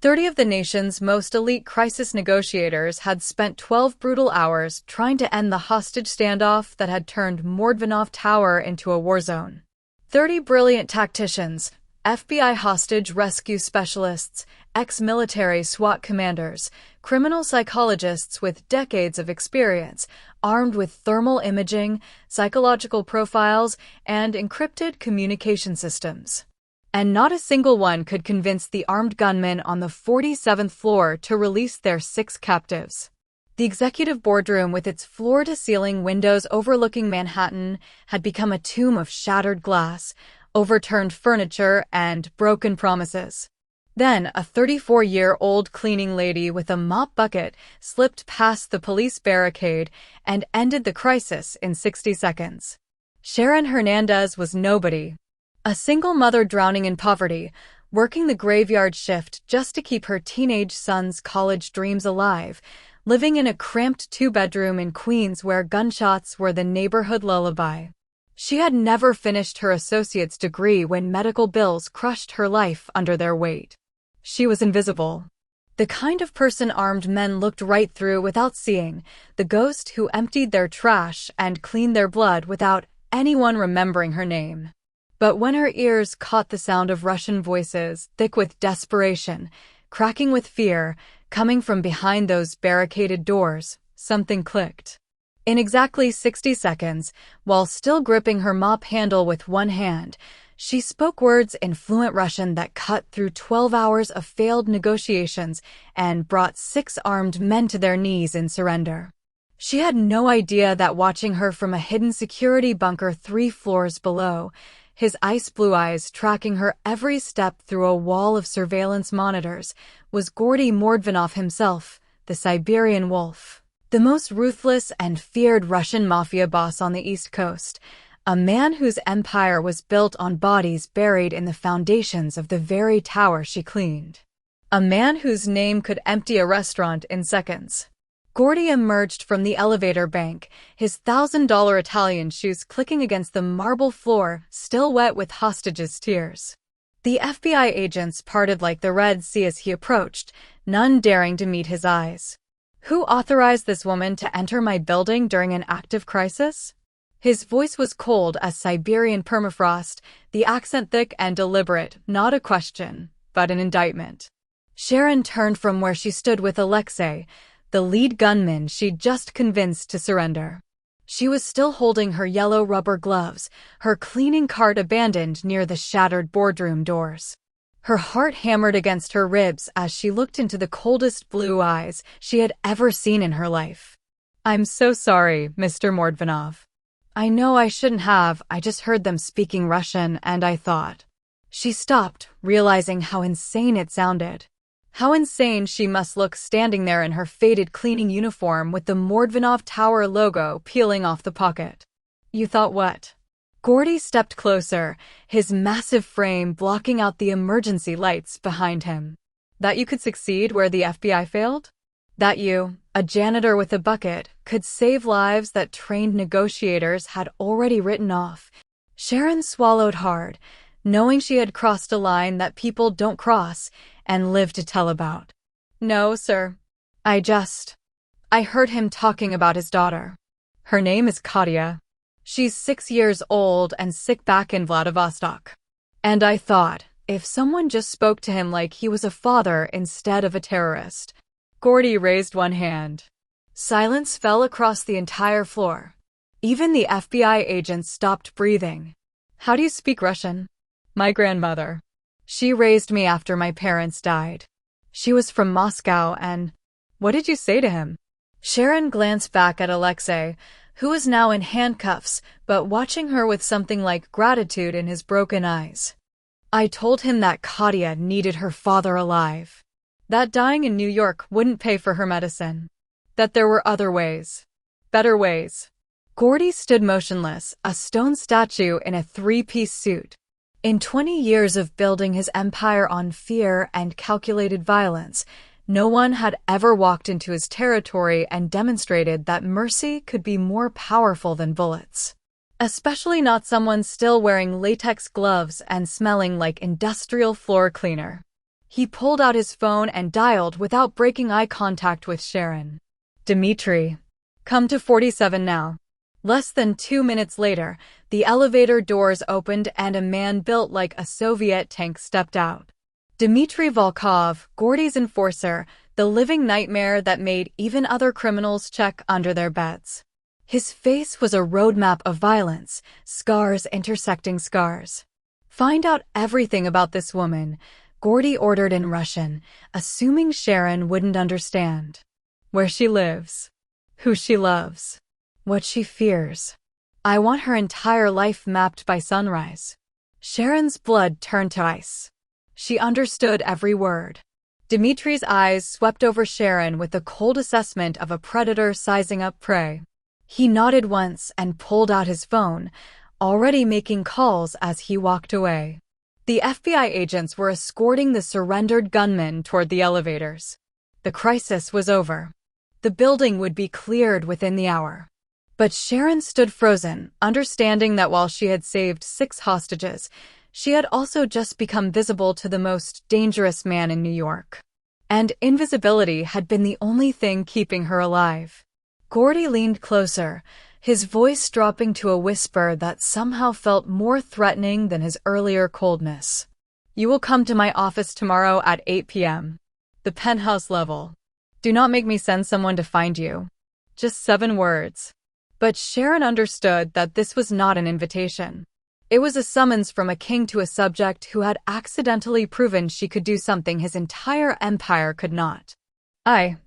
30 of the nation's most elite crisis negotiators had spent 12 brutal hours trying to end the hostage standoff that had turned Mordvinov Tower into a war zone. 30 brilliant tacticians, FBI hostage rescue specialists, ex-military SWAT commanders, criminal psychologists with decades of experience, armed with thermal imaging, psychological profiles, and encrypted communication systems. And not a single one could convince the armed gunmen on the 47th floor to release their 6 captives. The executive boardroom, with its floor-to-ceiling windows overlooking Manhattan, had become a tomb of shattered glass, overturned furniture, and broken promises. Then, a 34-year-old cleaning lady with a mop bucket slipped past the police barricade and ended the crisis in 60 seconds. Sharon Hernandez was nobody. A single mother drowning in poverty, working the graveyard shift just to keep her teenage son's college dreams alive, living in a cramped 2-bedroom in Queens where gunshots were the neighborhood lullaby. She had never finished her associate's degree when medical bills crushed her life under their weight. She was invisible. The kind of person armed men looked right through without seeing, the ghost who emptied their trash and cleaned their blood without anyone remembering her name. But when her ears caught the sound of Russian voices, thick with desperation, cracking with fear, coming from behind those barricaded doors, something clicked. In exactly 60 seconds, while still gripping her mop handle with one hand, she spoke words in fluent Russian that cut through 12 hours of failed negotiations and brought 6 armed men to their knees in surrender. She had no idea that watching her from a hidden security bunker 3 floors below, his ice-blue eyes tracking her every step through a wall of surveillance monitors, was Gordy Mordvinov himself, the Siberian Wolf. The most ruthless and feared Russian mafia boss on the East Coast, a man whose empire was built on bodies buried in the foundations of the very tower she cleaned. A man whose name could empty a restaurant in seconds. Gordy emerged from the elevator bank, his $1,000 Italian shoes clicking against the marble floor, still wet with hostages' tears. The FBI agents parted like the Red Sea as he approached, none daring to meet his eyes. "Who authorized this woman to enter my building during an active crisis?" His voice was cold as Siberian permafrost, the accent thick and deliberate, not a question, but an indictment. Sharon turned from where she stood with Alexei, the lead gunman she'd just convinced to surrender. She was still holding her yellow rubber gloves, her cleaning cart abandoned near the shattered boardroom doors. Her heart hammered against her ribs as she looked into the coldest blue eyes she had ever seen in her life. "I'm so sorry, Mr. Mordvinov. I know I shouldn't have, I just heard them speaking Russian and I thought." She stopped, realizing how insane it sounded. How insane she must look standing there in her faded cleaning uniform with the Mordvinov Tower logo peeling off the pocket. "You thought what?" Gordy stepped closer, his massive frame blocking out the emergency lights behind him. "That you could succeed where the FBI failed? That you, a janitor with a bucket, could save lives that trained negotiators had already written off?" Sharon swallowed hard, knowing she had crossed a line that people don't cross and live to tell about. "No, sir. I heard him talking about his daughter. Her name is Katya. She's 6 years old and sick back in Vladivostok. And I thought, if someone just spoke to him like he was a father instead of a terrorist." Gordy raised one hand. Silence fell across the entire floor. Even the FBI agents stopped breathing. "How do you speak Russian?" "My grandmother. She raised me after my parents died. She was from Moscow and—" "What did you say to him?" Sharon glanced back at Alexei, who was now in handcuffs, but watching her with something like gratitude in his broken eyes. "I told him that Katya needed her father alive. That dying in New York wouldn't pay for her medicine. That there were other ways. Better ways." Gordy stood motionless, a stone statue in a 3-piece suit. In 20 years of building his empire on fear and calculated violence, no one had ever walked into his territory and demonstrated that mercy could be more powerful than bullets. Especially not someone still wearing latex gloves and smelling like industrial floor cleaner. He pulled out his phone and dialed without breaking eye contact with Sharon. Dimitri, come to 47 now. Less than 2 minutes later, the elevator doors opened and a man built like a Soviet tank stepped out. Dmitry Volkov, Gordy's enforcer, the living nightmare that made even other criminals check under their beds. His face was a roadmap of violence, scars intersecting scars. Find out everything about this woman, Gordy ordered in Russian, assuming Sharon wouldn't understand. Where she lives, who she loves, what she fears. I want her entire life mapped by sunrise. Sharon's blood turned to ice. She understood every word. Dimitri's eyes swept over Sharon with the cold assessment of a predator sizing up prey. He nodded once and pulled out his phone, already making calls as he walked away. The FBI agents were escorting the surrendered gunman toward the elevators. The crisis was over. The building would be cleared within the hour. But Sharon stood frozen, understanding that while she had saved 6 hostages, she had also just become visible to the most dangerous man in New York. And invisibility had been the only thing keeping her alive. Gordy leaned closer, his voice dropping to a whisper that somehow felt more threatening than his earlier coldness. You will come to my office tomorrow at 8 p.m. The penthouse level. Do not make me send someone to find you. Just 7 words. But Sharon understood that this was not an invitation. It was a summons from a king to a subject who had accidentally proven she could do something his entire empire could not. I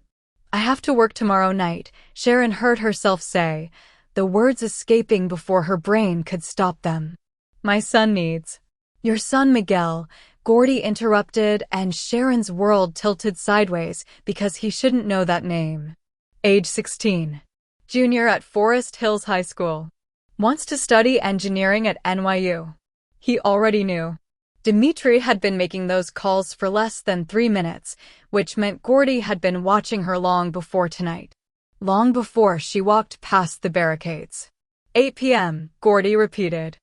have to work tomorrow night, Sharon heard herself say, the words escaping before her brain could stop them. My son needs. Your son Miguel, Gordy interrupted, and Sharon's world tilted sideways because he shouldn't know that name. Age 16. Junior at Forest Hills High School. Wants to study engineering at NYU. He already knew. Dimitri had been making those calls for less than 3 minutes, which meant Gordy had been watching her long before tonight. Long before she walked past the barricades. 8 p.m., Gordy repeated.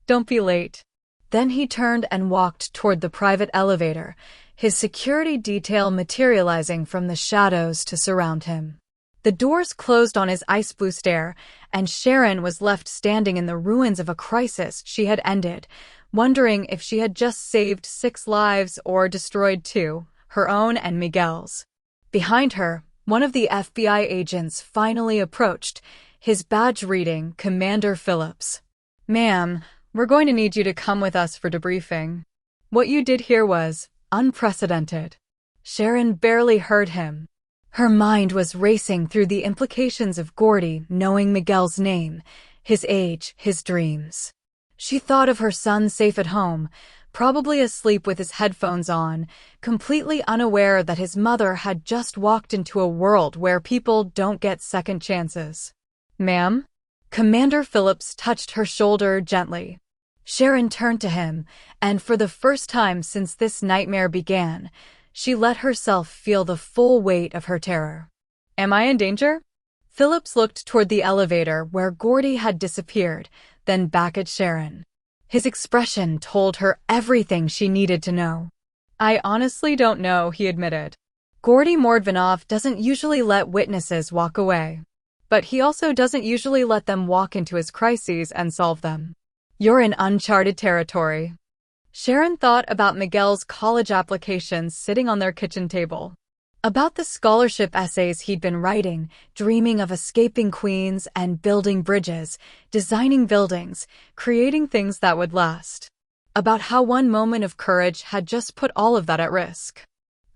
Don't be late. Then he turned and walked toward the private elevator, his security detail materializing from the shadows to surround him. The doors closed on his ice blue stare, and Sharon was left standing in the ruins of a crisis she had ended, wondering if she had just saved 6 lives or destroyed 2, her own and Miguel's. Behind her, one of the FBI agents finally approached, his badge reading Commander Phillips. Ma'am, we're going to need you to come with us for debriefing. What you did here was unprecedented. Sharon barely heard him. Her mind was racing through the implications of Gordy knowing Miguel's name, his age, his dreams. She thought of her son safe at home, probably asleep with his headphones on, completely unaware that his mother had just walked into a world where people don't get second chances. Ma'am? Commander Phillips touched her shoulder gently. Sharon turned to him, and for the first time since this nightmare began, she let herself feel the full weight of her terror. Am I in danger? Phillips looked toward the elevator where Gordy had disappeared, then back at Sharon. His expression told her everything she needed to know. I honestly don't know, he admitted. Gordy Mordvinov doesn't usually let witnesses walk away. But he also doesn't usually let them walk into his crises and solve them. You're in uncharted territory. Sharon thought about Miguel's college applications sitting on their kitchen table. About the scholarship essays he'd been writing, dreaming of escaping queens and building bridges, designing buildings, creating things that would last. About how one moment of courage had just put all of that at risk.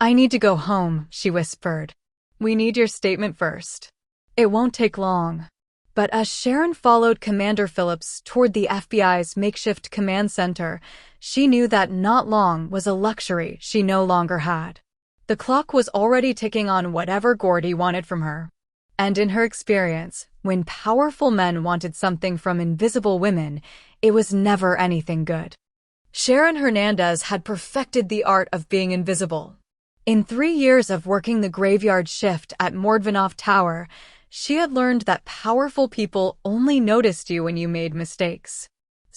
I need to go home, she whispered. We need your statement first. It won't take long. But as Sharon followed Commander Phillips toward the FBI's makeshift command center, she knew that not long was a luxury she no longer had. The clock was already ticking on whatever Gordy wanted from her. And in her experience, when powerful men wanted something from invisible women, it was never anything good. Sharon Hernandez had perfected the art of being invisible. In 3 years of working the graveyard shift at Mordvinov Tower, she had learned that powerful people only noticed you when you made mistakes.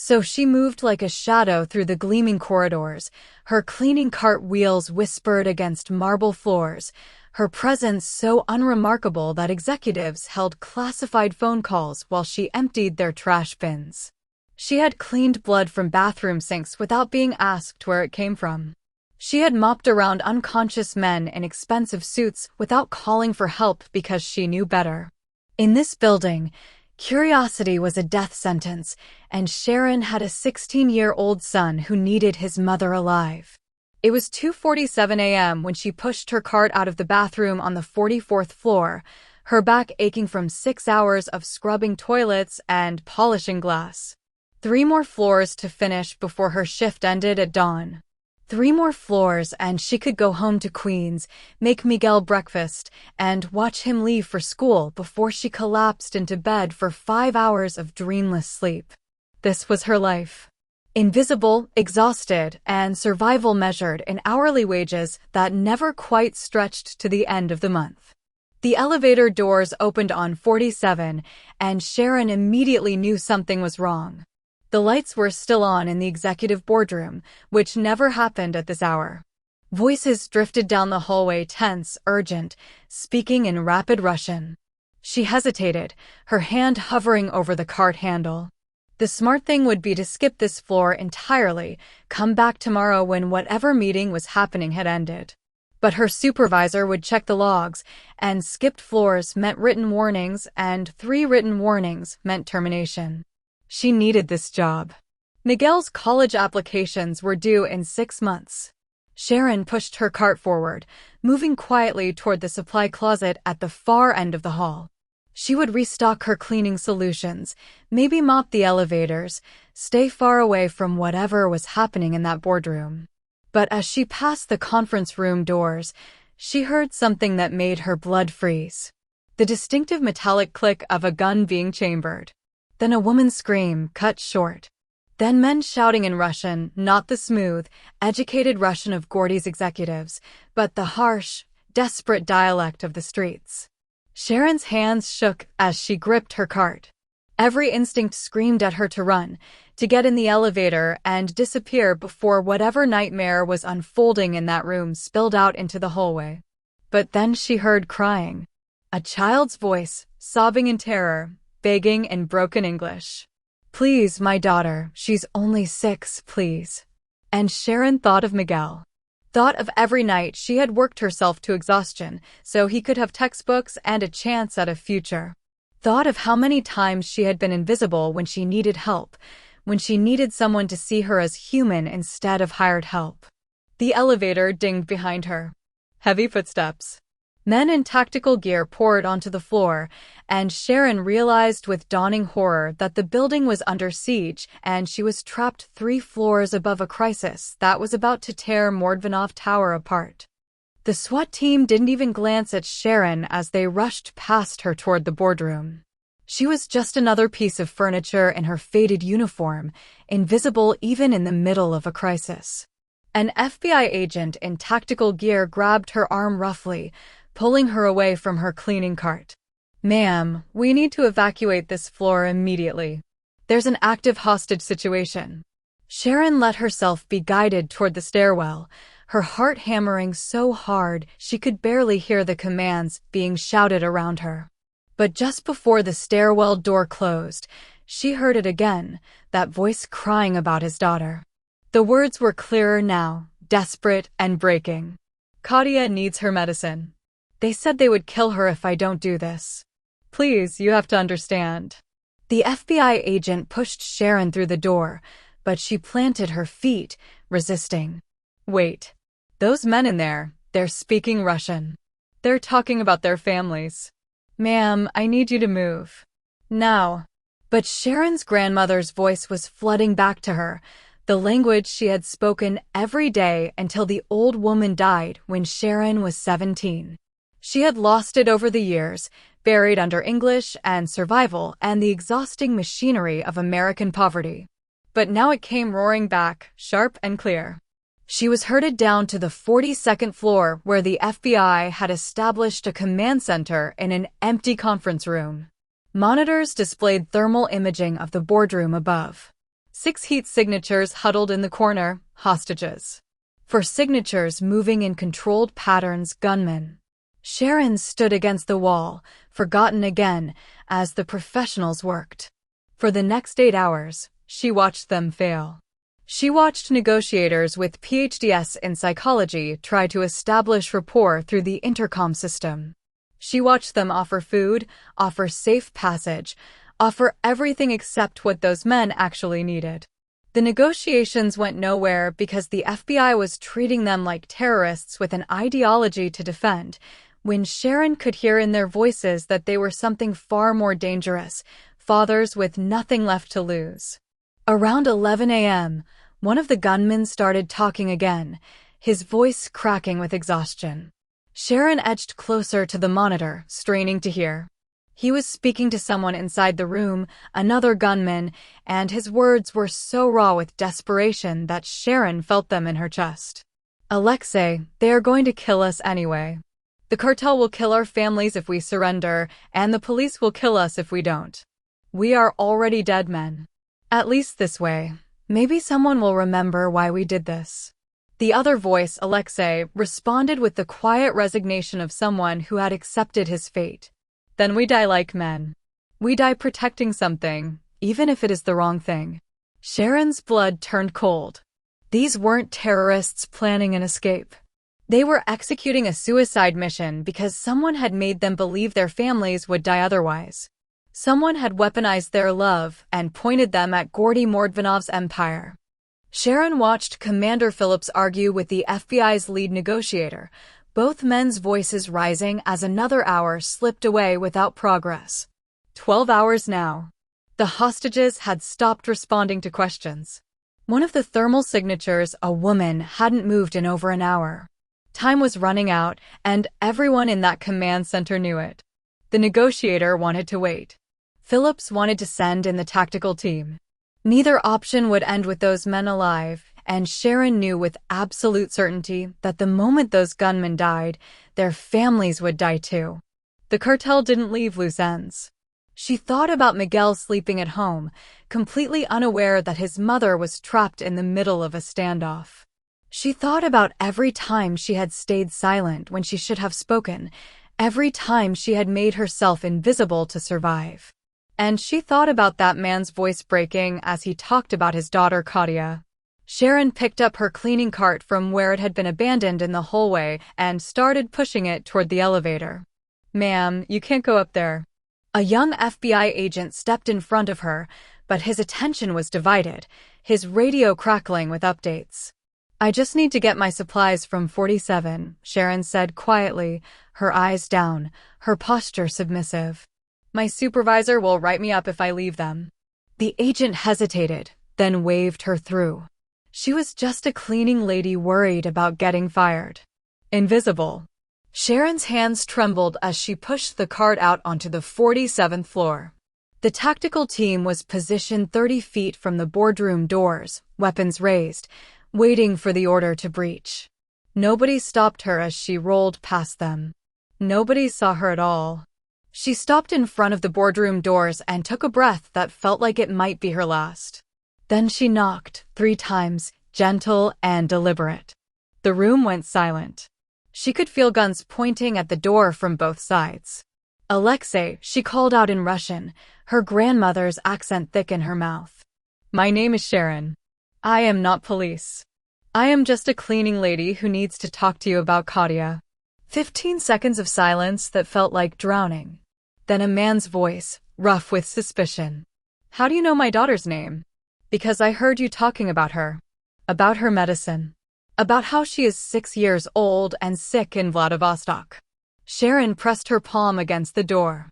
So she moved like a shadow through the gleaming corridors, her cleaning cart wheels whispered against marble floors, her presence so unremarkable that executives held classified phone calls while she emptied their trash bins. She had cleaned blood from bathroom sinks without being asked where it came from. She had mopped around unconscious men in expensive suits without calling for help because she knew better. In this building, curiosity was a death sentence, and Sharon had a 16-year-old son who needed his mother alive. It was 2:47 a.m. when she pushed her cart out of the bathroom on the 44th floor, her back aching from 6 hours of scrubbing toilets and polishing glass. 3 more floors to finish before her shift ended at dawn. 3 more floors and she could go home to Queens, make Miguel breakfast, and watch him leave for school before she collapsed into bed for 5 hours of dreamless sleep. This was her life. Invisible, exhausted, and survival measured in hourly wages that never quite stretched to the end of the month. The elevator doors opened on 47, and Sharon immediately knew something was wrong. The lights were still on in the executive boardroom, which never happened at this hour. Voices drifted down the hallway, tense, urgent, speaking in rapid Russian. She hesitated, her hand hovering over the cart handle. The smart thing would be to skip this floor entirely, come back tomorrow when whatever meeting was happening had ended. But her supervisor would check the logs, and skipped floors meant written warnings, and 3 written warnings meant termination. She needed this job. Miguel's college applications were due in 6 months. Sharon pushed her cart forward, moving quietly toward the supply closet at the far end of the hall. She would restock her cleaning solutions, maybe mop the elevators, stay far away from whatever was happening in that boardroom. But as she passed the conference room doors, she heard something that made her blood freeze. The distinctive metallic click of a gun being chambered. Then a woman's scream, cut short. Then men shouting in Russian, not the smooth, educated Russian of Gordy's executives, but the harsh, desperate dialect of the streets. Sharon's hands shook as she gripped her cart. Every instinct screamed at her to run, to get in the elevator and disappear before whatever nightmare was unfolding in that room spilled out into the hallway. But then she heard crying. A child's voice, sobbing in terror, begging in broken English. Please, my daughter, she's only 6, please. And Sharon thought of Miguel. Thought of every night she had worked herself to exhaustion so he could have textbooks and a chance at a future. Thought of how many times she had been invisible when she needed help, when she needed someone to see her as human instead of hired help. The elevator dinged behind her. Heavy footsteps. Men in tactical gear poured onto the floor, and Sharon realized with dawning horror that the building was under siege and she was trapped 3 floors above a crisis that was about to tear Mordvinov Tower apart. The SWAT team didn't even glance at Sharon as they rushed past her toward the boardroom. She was just another piece of furniture in her faded uniform, invisible even in the middle of a crisis. An FBI agent in tactical gear grabbed her arm roughly, pulling her away from her cleaning cart. Ma'am, we need to evacuate this floor immediately. There's an active hostage situation. Sharon let herself be guided toward the stairwell, her heart hammering so hard she could barely hear the commands being shouted around her. But just before the stairwell door closed, she heard it again, that voice crying about his daughter. The words were clearer now, desperate and breaking. Katia needs her medicine. They said they would kill her if I don't do this. Please, you have to understand. The FBI agent pushed Sharon through the door, but she planted her feet, resisting. Wait. Those men in there, they're speaking Russian. They're talking about their families. Ma'am, I need you to move. Now. But Sharon's grandmother's voice was flooding back to her, the language she had spoken every day until the old woman died when Sharon was 17. She had lost it over the years, buried under English and survival and the exhausting machinery of American poverty. But now it came roaring back, sharp and clear. She was herded down to the 42nd floor where the FBI had established a command center in an empty conference room. Monitors displayed thermal imaging of the boardroom above. 6 heat signatures huddled in the corner, hostages. For signatures moving in controlled patterns, gunmen. Sharon stood against the wall, forgotten again, as the professionals worked. For the next 8 hours, she watched them fail. She watched negotiators with PhDs in psychology try to establish rapport through the intercom system. She watched them offer food, offer safe passage, offer everything except what those men actually needed. The negotiations went nowhere because the FBI was treating them like terrorists with an ideology to defend, when Sharon could hear in their voices that they were something far more dangerous, fathers with nothing left to lose. Around 11 a.m., one of the gunmen started talking again, his voice cracking with exhaustion. Sharon edged closer to the monitor, straining to hear. He was speaking to someone inside the room, another gunman, and his words were so raw with desperation that Sharon felt them in her chest. Alexei, they are going to kill us anyway. The cartel will kill our families if we surrender, and the police will kill us if we don't. We are already dead men. At least this way. Maybe someone will remember why we did this. The other voice, Alexei, responded with the quiet resignation of someone who had accepted his fate. Then we die like men. We die protecting something, even if it is the wrong thing. Sharon's blood turned cold. These weren't terrorists planning an escape. They were executing a suicide mission because someone had made them believe their families would die otherwise. Someone had weaponized their love and pointed them at Gordy Mordvinov's empire. Sharon watched Commander Phillips argue with the FBI's lead negotiator, both men's voices rising as another hour slipped away without progress. 12 hours now. The hostages had stopped responding to questions. One of the thermal signatures, a woman, hadn't moved in over an hour. Time was running out, and everyone in that command center knew it. The negotiator wanted to wait. Phillips wanted to send in the tactical team. Neither option would end with those men alive, and Sharon knew with absolute certainty that the moment those gunmen died, their families would die too. The cartel didn't leave loose ends. She thought about Miguel sleeping at home, completely unaware that his mother was trapped in the middle of a standoff. She thought about every time she had stayed silent when she should have spoken, every time she had made herself invisible to survive. And she thought about that man's voice breaking as he talked about his daughter Katia. Sharon picked up her cleaning cart from where it had been abandoned in the hallway and started pushing it toward the elevator. "Ma'am, you can't go up there." A young FBI agent stepped in front of her, but his attention was divided, his radio crackling with updates. "I just need to get my supplies from 47, Sharon said quietly, her eyes down, her posture submissive. "My supervisor will write me up if I leave them." The agent hesitated, then waved her through. She was just a cleaning lady worried about getting fired. Invisible. Sharon's hands trembled as she pushed the cart out onto the 47th floor. The tactical team was positioned 30 feet from the boardroom doors, weapons raised, waiting for the order to breach. Nobody stopped her as she rolled past them. Nobody saw her at all. She stopped in front of the boardroom doors and took a breath that felt like it might be her last. Then she knocked 3 times, gentle and deliberate. The room went silent. She could feel guns pointing at the door from both sides. "Alexei," she called out in Russian, her grandmother's accent thick in her mouth. "My name is Sharon. I am not police. I am just a cleaning lady who needs to talk to you about Katia." 15 seconds of silence that felt like drowning. Then a man's voice, rough with suspicion. "How do you know my daughter's name?" "Because I heard you talking about her. About her medicine. About how she is 6 years old and sick in Vladivostok." Sharon pressed her palm against the door.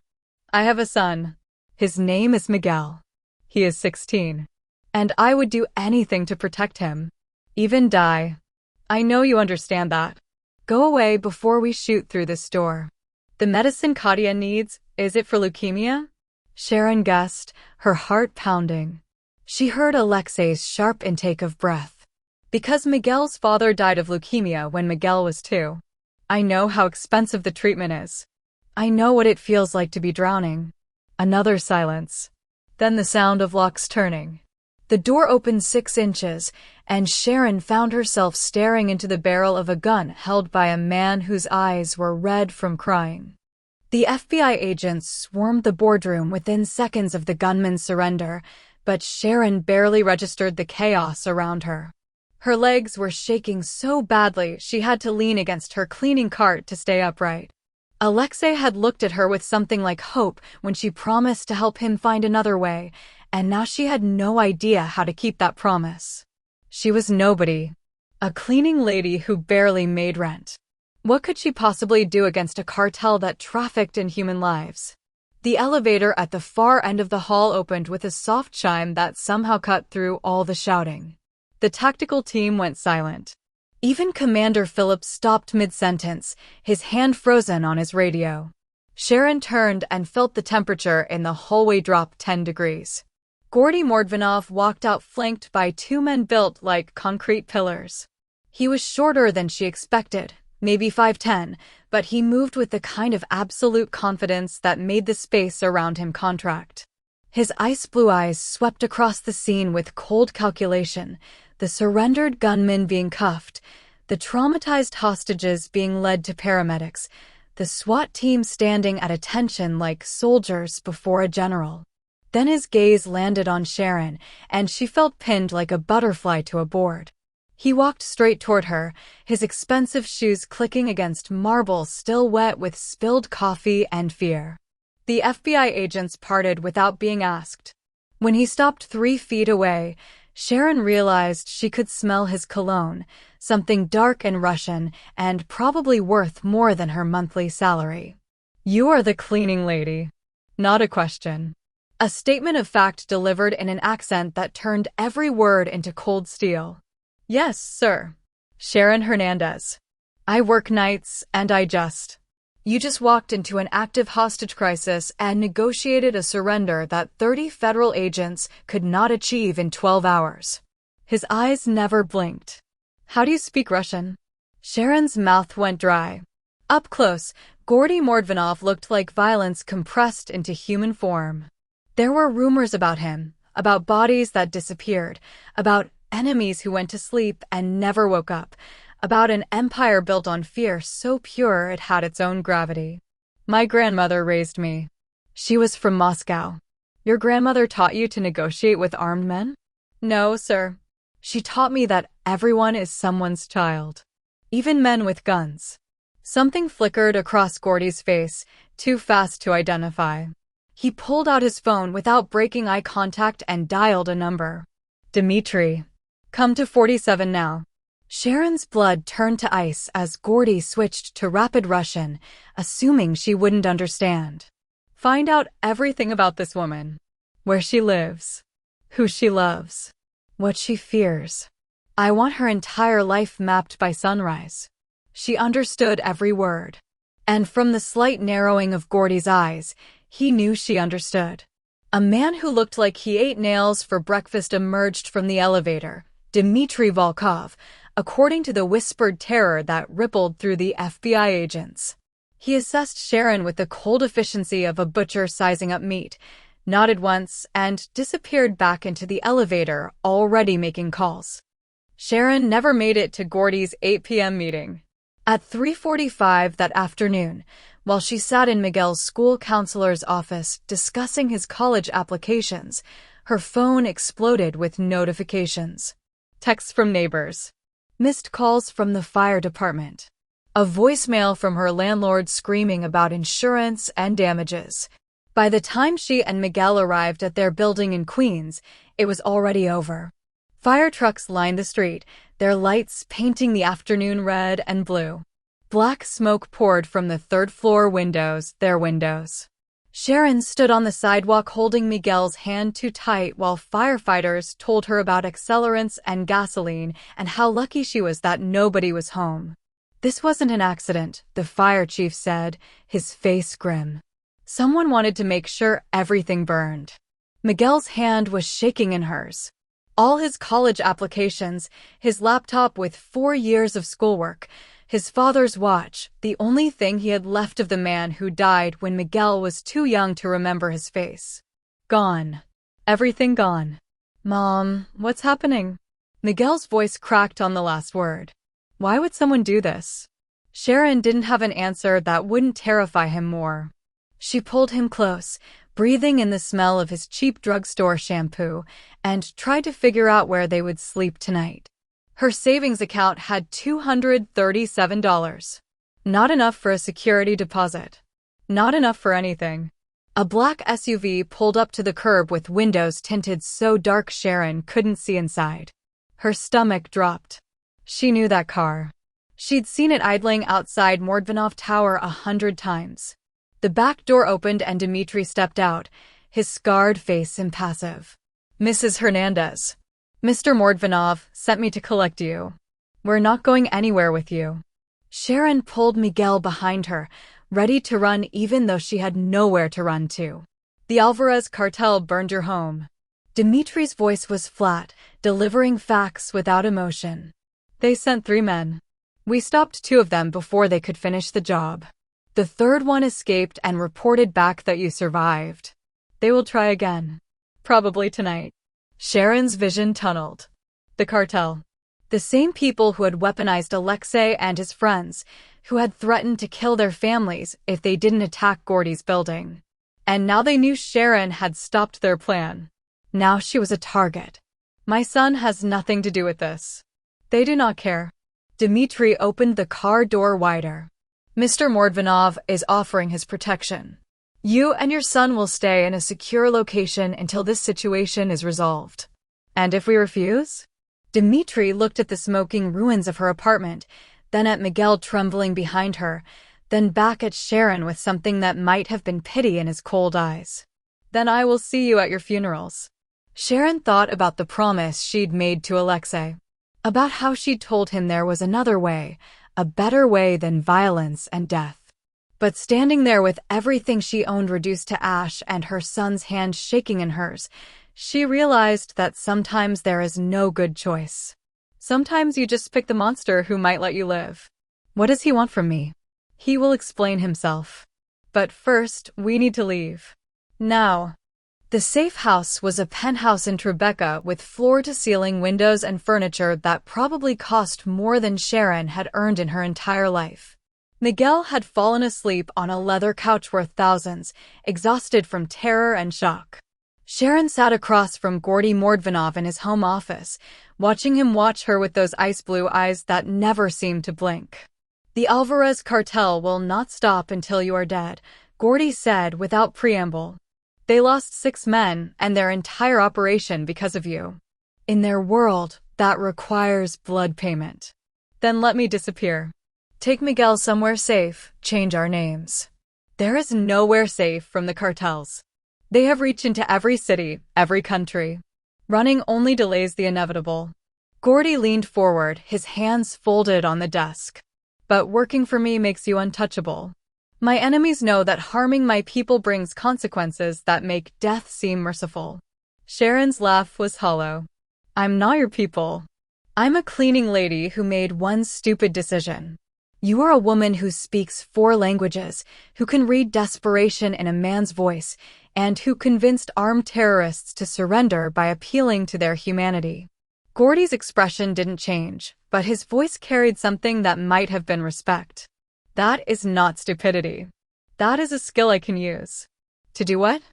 "I have a son. His name is Miguel. He is 16. And I would do anything to protect him. Even die. I know you understand that. Go away before we shoot through this door." "The medicine Katia needs, is it for leukemia?" Sharon guessed, her heart pounding. She heard Alexei's sharp intake of breath. "Because Miguel's father died of leukemia when Miguel was 2. I know how expensive the treatment is. I know what it feels like to be drowning." Another silence. Then the sound of locks turning. The door opened 6 inches, and Sharon found herself staring into the barrel of a gun held by a man whose eyes were red from crying. The FBI agents swarmed the boardroom within seconds of the gunman's surrender, but Sharon barely registered the chaos around her. Her legs were shaking so badly she had to lean against her cleaning cart to stay upright. Alexei had looked at her with something like hope when she promised to help him find another way, and now she had no idea how to keep that promise. She was nobody. A cleaning lady who barely made rent. What could she possibly do against a cartel that trafficked in human lives? The elevator at the far end of the hall opened with a soft chime that somehow cut through all the shouting. The tactical team went silent. Even Commander Phillips stopped mid-sentence, his hand frozen on his radio. Sharon turned and felt the temperature in the hallway drop 10 degrees. Gordy Mordvinov walked out flanked by 2 men built like concrete pillars. He was shorter than she expected, maybe 5'10", but he moved with the kind of absolute confidence that made the space around him contract. His ice-blue eyes swept across the scene with cold calculation, the surrendered gunmen being cuffed, the traumatized hostages being led to paramedics, the SWAT team standing at attention like soldiers before a general. Then his gaze landed on Sharon, and she felt pinned like a butterfly to a board. He walked straight toward her, his expensive shoes clicking against marble still wet with spilled coffee and fear. The FBI agents parted without being asked. When he stopped 3 feet away, Sharon realized she could smell his cologne, something dark and Russian, and probably worth more than her monthly salary. "You are the cleaning lady." Not a question. A statement of fact delivered in an accent that turned every word into cold steel. "Yes, sir. Sharon Hernandez. I work nights, and You just walked into an active hostage crisis and negotiated a surrender that 30 federal agents could not achieve in 12 hours. His eyes never blinked. "How do you speak Russian?" Sharon's mouth went dry. Up close, Gordy Mordvinov looked like violence compressed into human form. There were rumors about him, about bodies that disappeared, about enemies who went to sleep and never woke up, about an empire built on fear so pure it had its own gravity. "My grandmother raised me. She was from Moscow." "Your grandmother taught you to negotiate with armed men?" "No, sir. She taught me that everyone is someone's child. Even men with guns." Something flickered across Gordy's face, too fast to identify. He pulled out his phone without breaking eye contact and dialed a number. "Dmitri. Come to 47 now." Sharon's blood turned to ice as Gordy switched to rapid Russian, assuming she wouldn't understand. "Find out everything about this woman. Where she lives. Who she loves. What she fears. I want her entire life mapped by sunrise." She understood every word. And from the slight narrowing of Gordy's eyes, he knew she understood. A man who looked like he ate nails for breakfast emerged from the elevator, Dmitry Volkov, according to the whispered terror that rippled through the FBI agents. He assessed Sharon with the cold efficiency of a butcher sizing up meat, nodded once, and disappeared back into the elevator, already making calls. Sharon never made it to Gordy's 8 p.m. meeting. At 3:45 that afternoon, while she sat in Miguel's school counselor's office discussing his college applications, her phone exploded with notifications. Texts from neighbors. Missed calls from the fire department. A voicemail from her landlord screaming about insurance and damages. By the time she and Miguel arrived at their building in Queens, it was already over. Fire trucks lined the street, their lights painting the afternoon red and blue. Black smoke poured from the third-floor windows, their windows. Sharon stood on the sidewalk holding Miguel's hand too tight while firefighters told her about accelerants and gasoline and how lucky she was that nobody was home. "This wasn't an accident," the fire chief said, his face grim. "Someone wanted to make sure everything burned." Miguel's hand was shaking in hers. All his college applications, his laptop with 4 years of schoolwork, his father's watch, the only thing he had left of the man who died when Miguel was too young to remember his face. Gone. Everything gone. Mom, what's happening? Miguel's voice cracked on the last word. Why would someone do this? Sharon didn't have an answer that wouldn't terrify him more. She pulled him close, breathing in the smell of his cheap drugstore shampoo, and tried to figure out where they would sleep tonight. Her savings account had $237. Not enough for a security deposit. Not enough for anything. A black SUV pulled up to the curb with windows tinted so dark Sharon couldn't see inside. Her stomach dropped. She knew that car. She'd seen it idling outside Mordvinov Tower 100 times. The back door opened and Dmitri stepped out, his scarred face impassive. Mrs. Hernandez. Mr. Mordvinov sent me to collect you. We're not going anywhere with you. Sharon pulled Miguel behind her, ready to run even though she had nowhere to run to. The Alvarez cartel burned your home. Dimitri's voice was flat, delivering facts without emotion. They sent 3 men. We stopped 2 of them before they could finish the job. The 3rd one escaped and reported back that you survived. They will try again. Probably tonight. Sharon's vision tunneled. The cartel. The same people who had weaponized Alexei and his friends, who had threatened to kill their families if they didn't attack Gordy's building. And now they knew Sharon had stopped their plan. Now she was a target. My son has nothing to do with this. They do not care. Dmitri opened the car door wider. Mr. Mordvinov is offering his protection. You and your son will stay in a secure location until this situation is resolved. And if we refuse? Dmitri looked at the smoking ruins of her apartment, then at Miguel trembling behind her, then back at Sharon with something that might have been pity in his cold eyes. Then I will see you at your funerals. Sharon thought about the promise she'd made to Alexei, about how she'd told him there was another way, a better way than violence and death. But standing there with everything she owned reduced to ash and her son's hand shaking in hers, she realized that sometimes there is no good choice. Sometimes you just pick the monster who might let you live. What does he want from me? He will explain himself. But first, we need to leave. Now. The safe house was a penthouse in Tribeca with floor-to-ceiling windows and furniture that probably cost more than Sharon had earned in her entire life. Miguel had fallen asleep on a leather couch worth thousands, exhausted from terror and shock. Sharon sat across from Gordy Mordvinov in his home office, watching him watch her with those ice-blue eyes that never seemed to blink. The Alvarez cartel will not stop until you are dead, Gordy said without preamble. They lost 6 men and their entire operation because of you. In their world, that requires blood payment. Then let me disappear. Take Miguel somewhere safe, change our names. There is nowhere safe from the cartels. They have reached into every city, every country. Running only delays the inevitable. Gordy leaned forward, his hands folded on the desk. But working for me makes you untouchable. My enemies know that harming my people brings consequences that make death seem merciful. Sharon's laugh was hollow. I'm not your people. I'm a cleaning lady who made one stupid decision. You are a woman who speaks 4 languages, who can read desperation in a man's voice, and who convinced armed terrorists to surrender by appealing to their humanity. Gordy's expression didn't change, but his voice carried something that might have been respect. That is not stupidity. That is a skill I can use. To do what?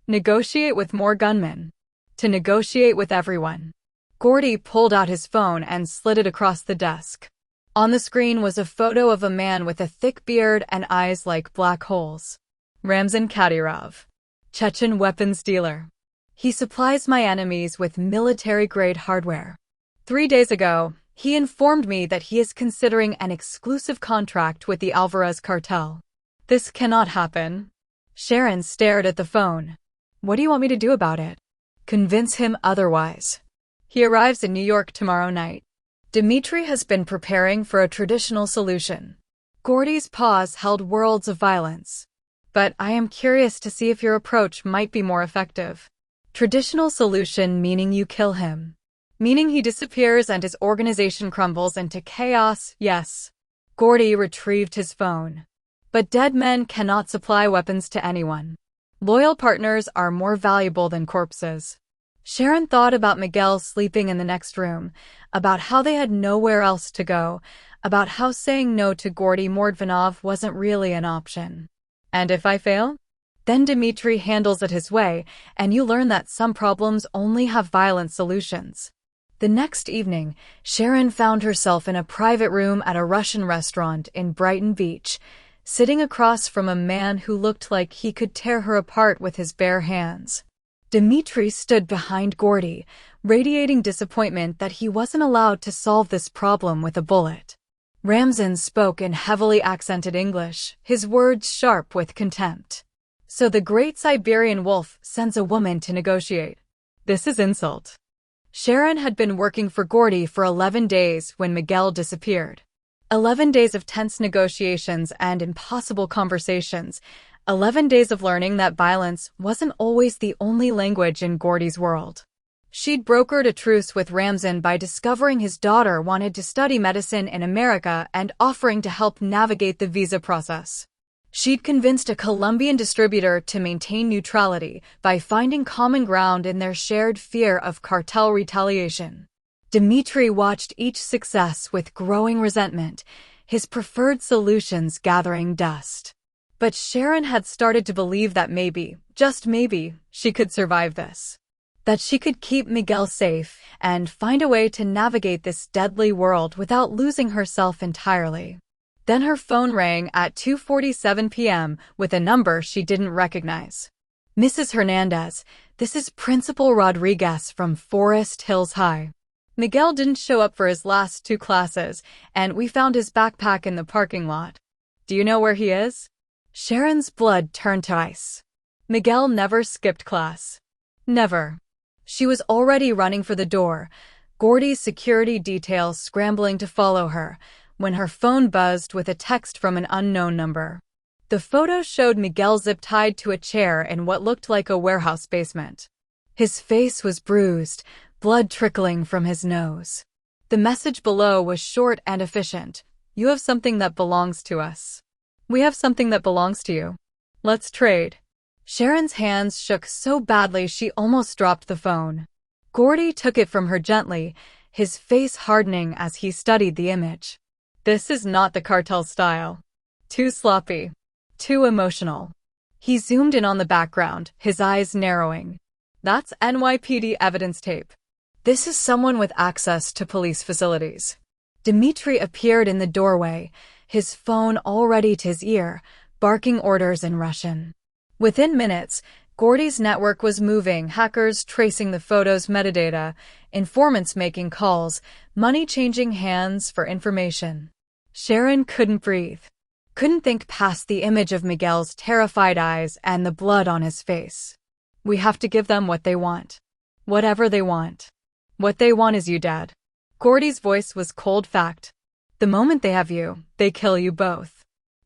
Negotiate with more gunmen. To negotiate with everyone. Gordy pulled out his phone and slid it across the desk. On the screen was a photo of a man with a thick beard and eyes like black holes. Ramzan Kadyrov. Chechen weapons dealer. He supplies my enemies with military-grade hardware. 3 days ago, he informed me that he is considering an exclusive contract with the Alvarez cartel. This cannot happen. Sharon stared at the phone. What do you want me to do about it? Convince him otherwise. He arrives in New York tomorrow night. Dmitri has been preparing for a traditional solution. Gordy's pause held worlds of violence. But I am curious to see if your approach might be more effective. Traditional solution meaning you kill him. Meaning he disappears and his organization crumbles into chaos, yes. Gordy retrieved his phone. But dead men cannot supply weapons to anyone. Loyal partners are more valuable than corpses. Sharon thought about Miguel sleeping in the next room, about how they had nowhere else to go, about how saying no to Gordy Mordvinov wasn't really an option. And if I fail? Then Dmitri handles it his way, and you learn that some problems only have violent solutions. The next evening, Sharon found herself in a private room at a Russian restaurant in Brighton Beach, sitting across from a man who looked like he could tear her apart with his bare hands. Dmitri stood behind Gordy, radiating disappointment that he wasn't allowed to solve this problem with a bullet. Ramzan spoke in heavily accented English, his words sharp with contempt. So the great Siberian wolf sends a woman to negotiate. This is insult. Sharon had been working for Gordy for 11 days when Miguel disappeared. 11 days of tense negotiations and impossible conversations. 11 days of learning that violence wasn't always the only language in Gordy's world. She'd brokered a truce with Ramzan by discovering his daughter wanted to study medicine in America and offering to help navigate the visa process. She'd convinced a Colombian distributor to maintain neutrality by finding common ground in their shared fear of cartel retaliation. Dmitri watched each success with growing resentment, his preferred solutions gathering dust. But Sharon had started to believe that maybe, just maybe, she could survive this. That she could keep Miguel safe and find a way to navigate this deadly world without losing herself entirely. Then her phone rang at 2:47 p.m. with a number she didn't recognize. Mrs. Hernandez, this is Principal Rodriguez from Forest Hills High. Miguel didn't show up for his last 2 classes, and we found his backpack in the parking lot. Do you know where he is? Sharon's blood turned to ice. Miguel never skipped class. Never. She was already running for the door, Gordy's security details scrambling to follow her, when her phone buzzed with a text from an unknown number. The photo showed Miguel zip-tied to a chair in what looked like a warehouse basement. His face was bruised, blood trickling from his nose. The message below was short and efficient. You have something that belongs to us. We have something that belongs to you. Let's trade. Sharon's hands shook so badly she almost dropped the phone. Gordy took it from her gently, his face hardening as he studied the image. This is not the cartel style. Too sloppy. Too emotional. He zoomed in on the background, his eyes narrowing. That's NYPD evidence tape. This is someone with access to police facilities. Dmitri appeared in the doorway, his phone already to his ear, barking orders in Russian. Within minutes, Gordy's network was moving, hackers tracing the photo's metadata, informants making calls, money changing hands for information. Sharon couldn't breathe. Couldn't think past the image of Miguel's terrified eyes and the blood on his face. We have to give them what they want. Whatever they want. What they want is you, Dad. Gordy's voice was cold fact. The moment they have you, they kill you both.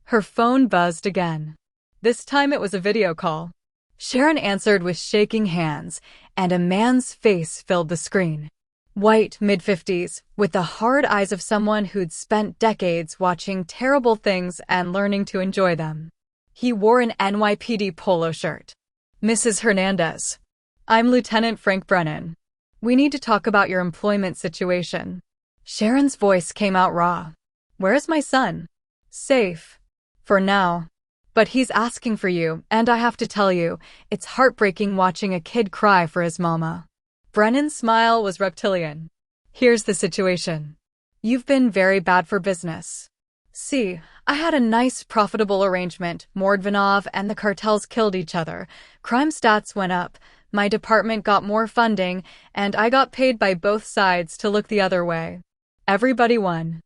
Her phone buzzed again. This time it was a video call. Sharon answered with shaking hands, and a man's face filled the screen. White, mid-50s, with the hard eyes of someone who'd spent decades watching terrible things and learning to enjoy them. He wore an NYPD polo shirt. Mrs. Hernandez. I'm Lieutenant Frank Brennan. We need to talk about your employment situation. Sharon's voice came out raw. Where's my son? Safe. For now. But he's asking for you, and I have to tell you, it's heartbreaking watching a kid cry for his mama. Brennan's smile was reptilian. Here's the situation. You've been very bad for business. See, I had a nice, profitable arrangement. Mordvinov and the cartels killed each other. Crime stats went up. My department got more funding, and I got paid by both sides to look the other way. Everybody won.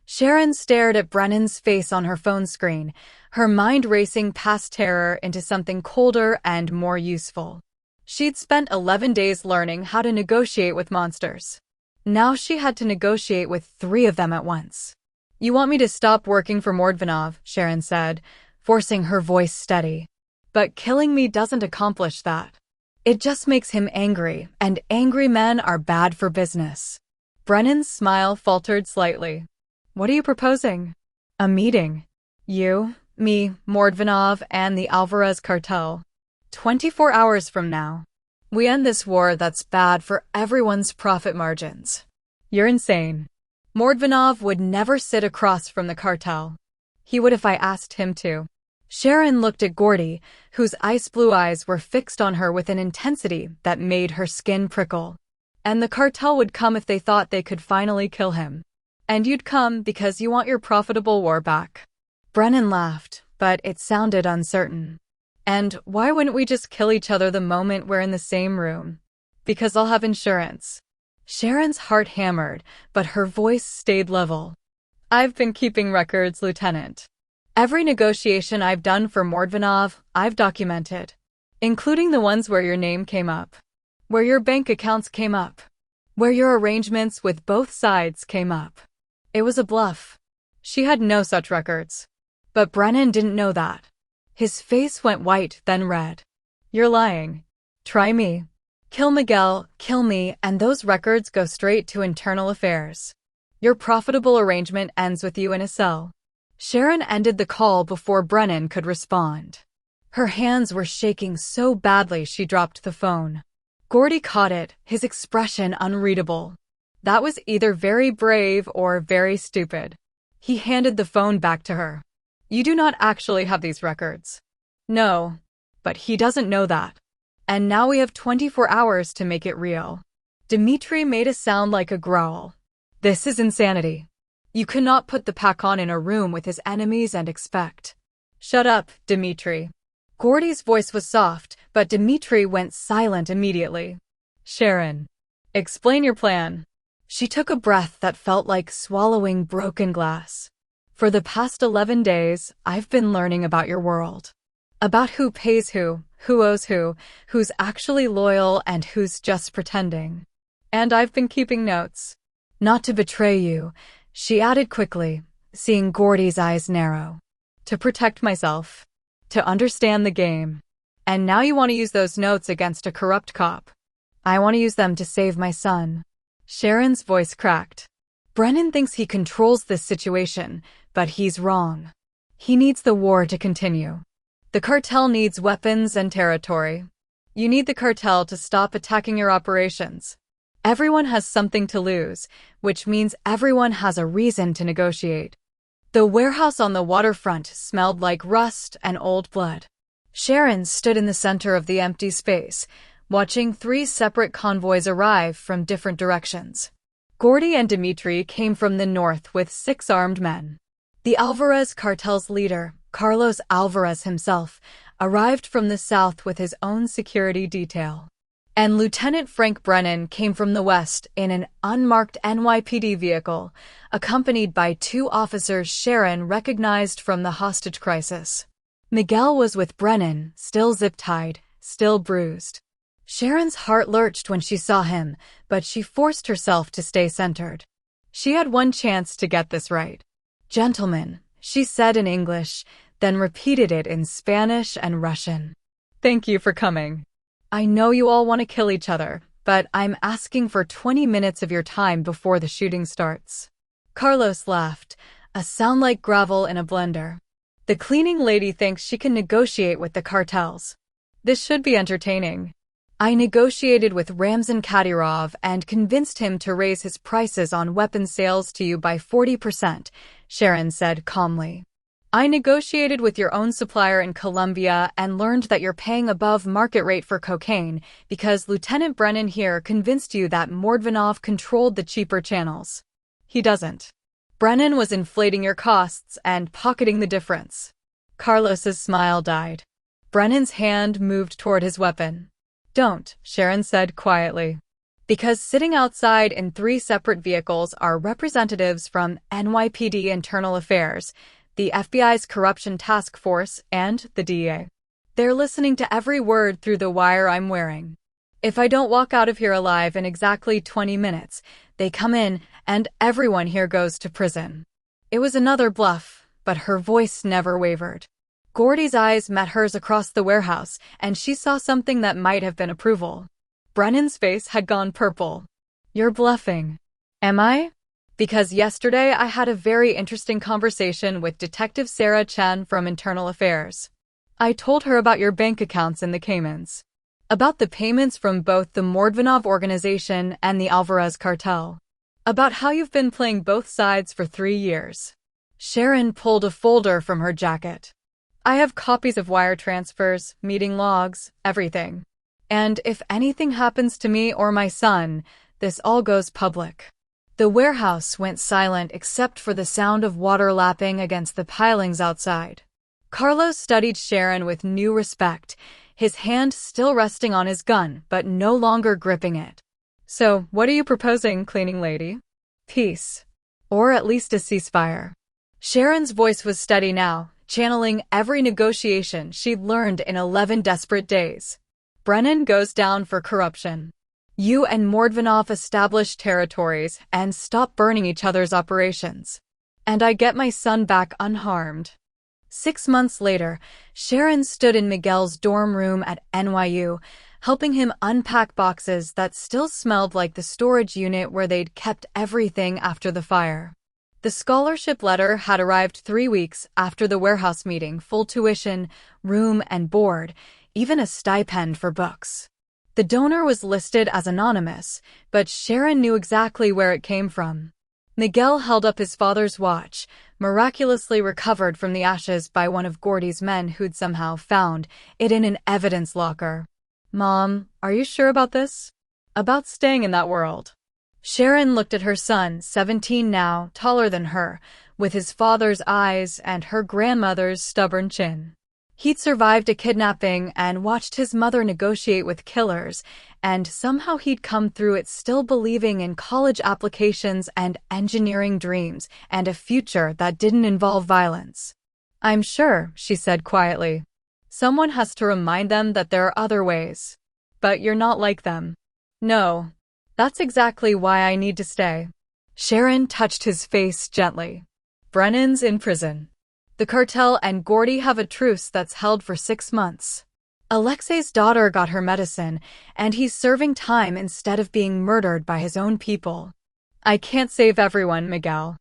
Sharon stared at Brennan's face on her phone screen, her mind racing past terror into something colder and more useful. She'd spent 11 days learning how to negotiate with monsters. Now she had to negotiate with 3 of them at once. You want me to stop working for Mordvinov, Sharon said, forcing her voice steady. But killing me doesn't accomplish that. It just makes him angry, and angry men are bad for business. Brennan's smile faltered slightly. What are you proposing? A meeting. You, me, Mordvinov, and the Alvarez cartel. 24 hours from now. We end this war that's bad for everyone's profit margins. You're insane. Mordvinov would never sit across from the cartel. He would if I asked him to. Sharon looked at Gordy, whose ice blue eyes were fixed on her with an intensity that made her skin prickle. And the cartel would come if they thought they could finally kill him. And you'd come because you want your profitable war back. Brennan laughed, but it sounded uncertain. And why wouldn't we just kill each other the moment we're in the same room? Because I'll have insurance. Sharon's heart hammered, but her voice stayed level. I've been keeping records, Lieutenant. Every negotiation I've done for Mordvinov, I've documented. Including the ones where your name came up. Where your bank accounts came up. Where your arrangements with both sides came up. It was a bluff. She had no such records. But Brennan didn't know that. His face went white, then red. You're lying. Try me. Kill Miguel, kill me, and those records go straight to internal affairs. Your profitable arrangement ends with you in a cell. Sharon ended the call before Brennan could respond. Her hands were shaking so badly she dropped the phone. Gordy caught it, his expression unreadable. That was either very brave or very stupid. He handed the phone back to her. You do not actually have these records. No, but he doesn't know that. And now we have 24 hours to make it real. Dmitri made a sound like a growl. This is insanity. You cannot put the Pakon in a room with his enemies and expect. Shut up, Dmitri. Gordy's voice was soft, but Dmitri went silent immediately. Sharon, explain your plan. She took a breath that felt like swallowing broken glass. For the past 11 days, I've been learning about your world. About who pays who owes who's actually loyal and who's just pretending. And I've been keeping notes. Not to betray you, she added quickly, seeing Gordy's eyes narrow. To protect myself. To understand the game. And now you want to use those notes against a corrupt cop. I want to use them to save my son. Sharon's voice cracked. Brennan thinks he controls this situation, but he's wrong. He needs the war to continue. The cartel needs weapons and territory. You need the cartel to stop attacking your operations. Everyone has something to lose, which means everyone has a reason to negotiate. The warehouse on the waterfront smelled like rust and old blood. Sharon stood in the center of the empty space, watching 3 separate convoys arrive from different directions. Gordy and Dmitri came from the north with 6 armed men. The Alvarez cartel's leader, Carlos Alvarez himself, arrived from the south with his own security detail. And Lieutenant Frank Brennan came from the west in an unmarked NYPD vehicle, accompanied by 2 officers Sharon recognized from the hostage crisis. Miguel was with Brennan, still zip-tied, still bruised. Sharon's heart lurched when she saw him, but she forced herself to stay centered. She had one chance to get this right. Gentlemen, she said in English, then repeated it in Spanish and Russian. Thank you for coming. I know you all want to kill each other, but I'm asking for 20 minutes of your time before the shooting starts. Carlos laughed, a sound like gravel in a blender. The cleaning lady thinks she can negotiate with the cartels. This should be entertaining. I negotiated with Ramzan Kadyrov and convinced him to raise his prices on weapon sales to you by 40%, Sharon said calmly. I negotiated with your own supplier in Colombia and learned that you're paying above market rate for cocaine because Lieutenant Brennan here convinced you that Mordvinov controlled the cheaper channels. He doesn't. Brennan was inflating your costs and pocketing the difference. Carlos's smile died. Brennan's hand moved toward his weapon. Don't, Sharon said quietly. Because sitting outside in 3 separate vehicles are representatives from NYPD Internal Affairs, the FBI's Corruption Task Force, and the DEA. They're listening to every word through the wire I'm wearing. If I don't walk out of here alive in exactly 20 minutes, they come in and everyone here goes to prison. It was another bluff, but her voice never wavered. Gordy's eyes met hers across the warehouse, and she saw something that might have been approval. Brennan's face had gone purple. You're bluffing. Am I? Because yesterday I had a very interesting conversation with Detective Sarah Chen from Internal Affairs. I told her about your bank accounts in the Caymans. About the payments from both the Mordvinov organization and the Alvarez cartel. About how you've been playing both sides for 3 years. Sharon pulled a folder from her jacket. I have copies of wire transfers, meeting logs, everything. And if anything happens to me or my son, this all goes public. The warehouse went silent except for the sound of water lapping against the pilings outside. Carlos studied Sharon with new respect, his hand still resting on his gun, but no longer gripping it. So, what are you proposing, cleaning lady? Peace. Or at least a ceasefire. Sharon's voice was steady now, channeling every negotiation she'd learned in 11 desperate days. Brennan goes down for corruption. You and Mordvinov establish territories and stop burning each other's operations. And I get my son back unharmed. 6 months later, Sharon stood in Miguel's dorm room at NYU, helping him unpack boxes that still smelled like the storage unit where they'd kept everything after the fire. The scholarship letter had arrived 3 weeks after the warehouse meeting, full tuition, room and board, even a stipend for books. The donor was listed as anonymous, but Sharon knew exactly where it came from. Miguel held up his father's watch, miraculously recovered from the ashes by one of Gordy's men who'd somehow found it in an evidence locker. Mom, are you sure about this? About staying in that world? Sharon looked at her son, 17 now, taller than her, with his father's eyes and her grandmother's stubborn chin. He'd survived a kidnapping and watched his mother negotiate with killers, and somehow he'd come through it still believing in college applications and engineering dreams and a future that didn't involve violence. I'm sure, she said quietly. Someone has to remind them that there are other ways. But you're not like them. No. That's exactly why I need to stay. Sharon touched his face gently. Brennan's in prison. The cartel and Gordy have a truce that's held for 6 months. Alexei's daughter got her medicine, and he's serving time instead of being murdered by his own people. I can't save everyone, Miguel.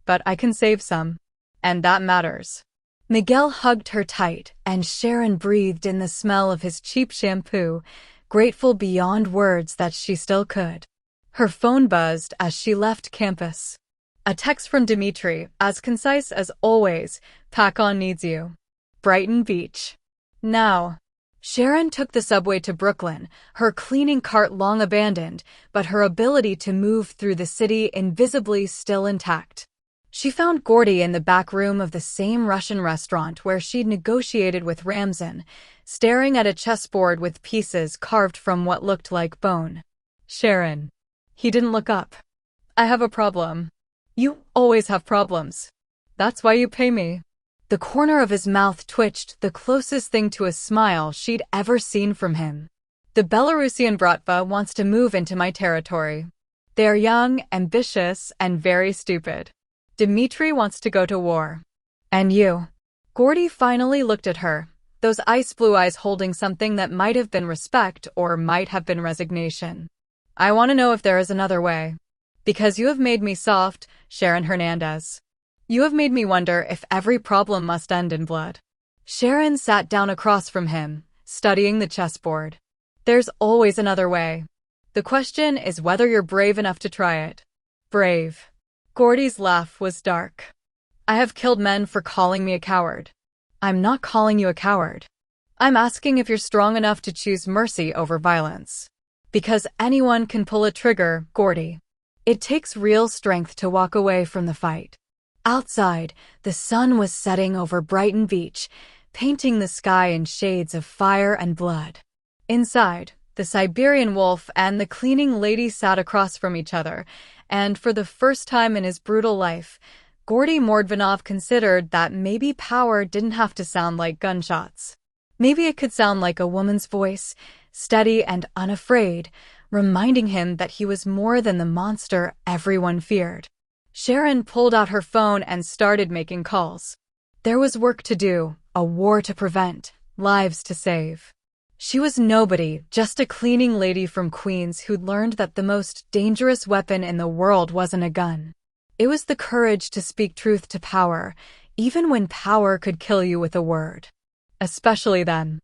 But I can save some. And that matters. Miguel hugged her tight, and Sharon breathed in the smell of his cheap shampoo, grateful beyond words that she still could. Her phone buzzed as she left campus. A text from Dimitri, as concise as always, Pakon needs you. Brighton Beach. Now. Sharon took the subway to Brooklyn, her cleaning cart long abandoned, but her ability to move through the city invisibly still intact. She found Gordy in the back room of the same Russian restaurant where she'd negotiated with Ramzan, staring at a chessboard with pieces carved from what looked like bone. Sharon. He didn't look up. I have a problem. You always have problems. That's why you pay me. The corner of his mouth twitched, the closest thing to a smile she'd ever seen from him. The Belarusian Bratva wants to move into my territory. They are young, ambitious, and very stupid. Dimitri wants to go to war. And you? Gordy finally looked at her, those ice blue eyes holding something that might have been respect or might have been resignation. I want to know if there is another way. Because you have made me soft, Sharon Hernandez. You have made me wonder if every problem must end in blood. Sharon sat down across from him, studying the chessboard. There's always another way. The question is whether you're brave enough to try it. Brave. Gordy's laugh was dark. I have killed men for calling me a coward. I'm not calling you a coward. I'm asking if you're strong enough to choose mercy over violence. Because anyone can pull a trigger, Gordy. It takes real strength to walk away from the fight. Outside, the sun was setting over Brighton Beach, painting the sky in shades of fire and blood. Inside, the Siberian wolf and the cleaning lady sat across from each other, and for the first time in his brutal life, Gordy Mordvinov considered that maybe power didn't have to sound like gunshots. Maybe it could sound like a woman's voice, steady and unafraid, reminding him that he was more than the monster everyone feared. Sharon pulled out her phone and started making calls. There was work to do, a war to prevent, lives to save. She was nobody, just a cleaning lady from Queens who'd learned that the most dangerous weapon in the world wasn't a gun. It was the courage to speak truth to power, even when power could kill you with a word. Especially then.